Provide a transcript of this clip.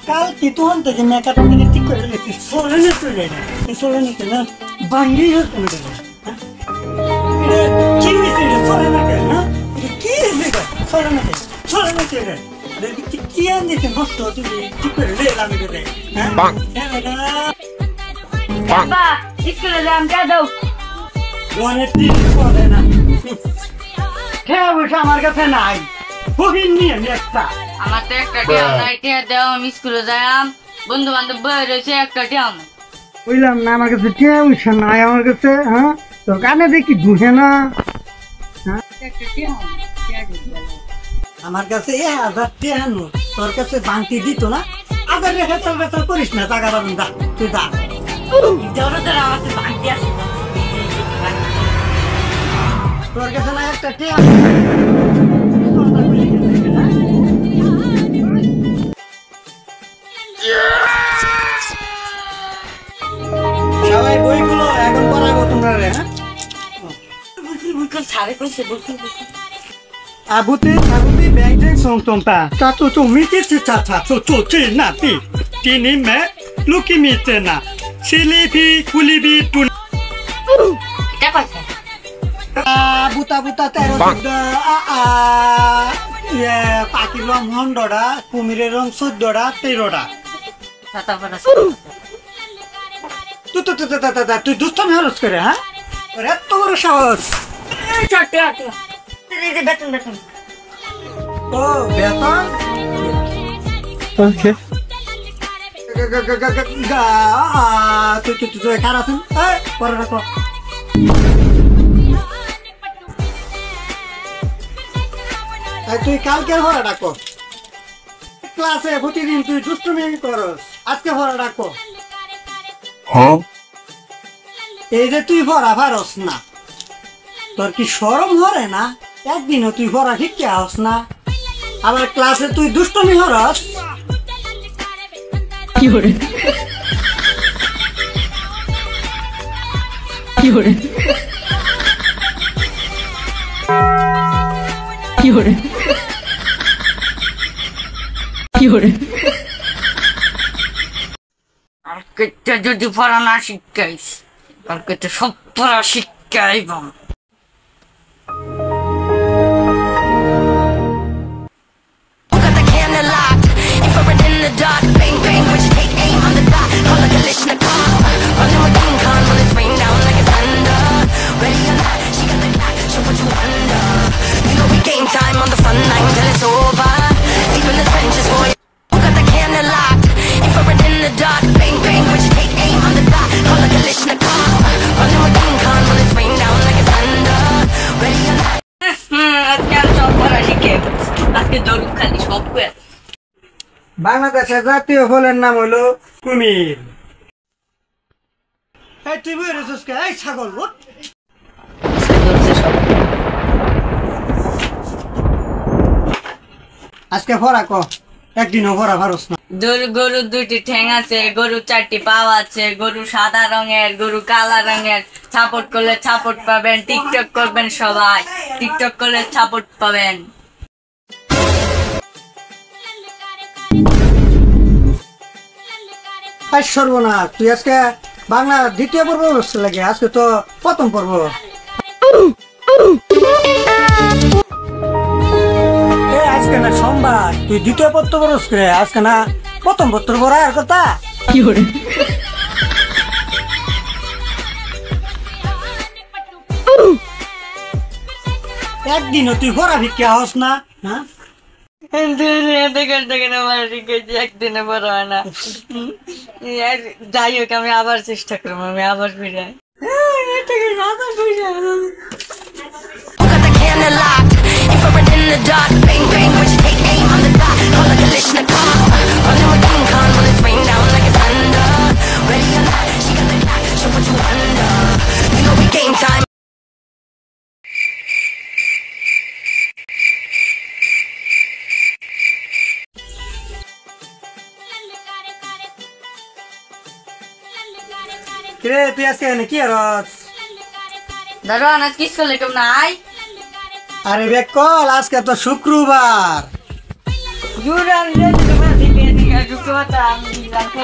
কাল কি তখন থেকে মেকআপ থেকে ঠিক করে লেছি সোলানে চলে না এই সোলানে না বাঙ্গি হয়ে চলে গেল কি হয়েছে সোলানে কেন না কি হয়েছে সোলানে চলে কি আনছে নষ্ট তুমি ঠিক করে লেলাম রে হ্যাঁ বাবা স্কুলে যাম যা দাও অনেক দিন পরে না খেয়ে বসে আমার কাছে নাই বহিন নিয়ে আমি একটা আমার তো একটা টিয়াম নাই টিয়া দাও আমি স্কুলে যাইম বন্ধু বান্ধব বই রয়েছে একটা টিয়াম বুঝলাম না আমার কাছে টিয়া বসে নাই আমার কাছে হ্যাঁ তোর কানে দেখি ঢুকে না আমার কাছে 1000 টিয়া আনো তোর কাছে বাংতি দিত না আবার রেখে চল বেচল করিস না টাকা পাবেন দা তুই দা তোর কাছে না একটা টিয়া সবাই বইগুলো এখন পড়াবো তোমরা রে হ্যাঁ আবুতে ব্যাংক সংতোমটা চাচু চুমিতে চাচা চুচি নাতি তিনি মে লুকি মিতে না সিলিপি কুলিবি টুন বুতা বুতা 13 পাখির রং 100টা কুমিরের রং 14টা 13টা তুই দুষ্টামি হরস করে হ্যাঁ তোর এত বড় সাহস বেতন ও বেতন ওকে তুই কার আছেন পরে রাখো তুই কালকে ভরা ডাকো ক্লাসে প্রতিদিন তুই দুষ্টুমি করস আজকে ভরা ডাকো এই যে তুই ভরা পারস না তোর কি শরম হরে না একদিনও তুই ভরা শিখতে আস না আবার ক্লাসে তুই দুষ্টুমি হরস কি করে কি করে কি করে কি করে আর কেটে যদি পড়া না শিখাইস আর কেটে সব পড়া শিখাইব Time on the front line till it's over. Deep in the trenches, boy. Who got the candle locked? Infrared in the dark. Bang bang, when you take aim on the dot. Call like a Kalashnikov. Running with King Khan when it's rain down like it's thunder. Ready or not? আজকে আর সব পড়া শিখে আজকে দৌড় খালি সব করে বাংলাদেশের জাতীয় ফলের নাম হলো কুমির এই তুই বই রেছিস কে এই ছাগল আজকে ভরা কো একদিনও ভরা পারস না গরুর 2টি ঠ্যাং আছে গরুর 4টি পা আছে গরু সাদা রঙের গরু কালা রঙের সাপোর্ট করলে সাপোর্ট পাবেন টিকটক করবেন সবাই টিকটক করলে সাপোর্ট পাবেন আই সর্বনাশ তুই আজকে বাংলা দ্বিতীয় পর্ব লাগে আজকে তো প্রথম পর্ব আজকে না সোমবার তুই দ্বিতীয় পত্র বরস করে আজকে না প্রথম পত্র বড়ার কথা কি করে একদিনও তুই ভরা ভিক্ষা হস না হ্যাঁ একদিনে বড় হয় না যাই হোক আমি আবার চেষ্টা করবো আমি আবার ফিরে Infrared in the dark, bang bang, when you take aim on the dot. Call like a Kalashnikov. Running with King Khan when it's rain down like it's thunder. Ready or not, she got the clock, she'll put you under. You know we game time. কিরে তুই আজকে কি রস দাদা আজ কি করলে কেউ নাই আরে বেকল আজকে তো শুক্রবার শুক্রবার মাথা আমি দিলাম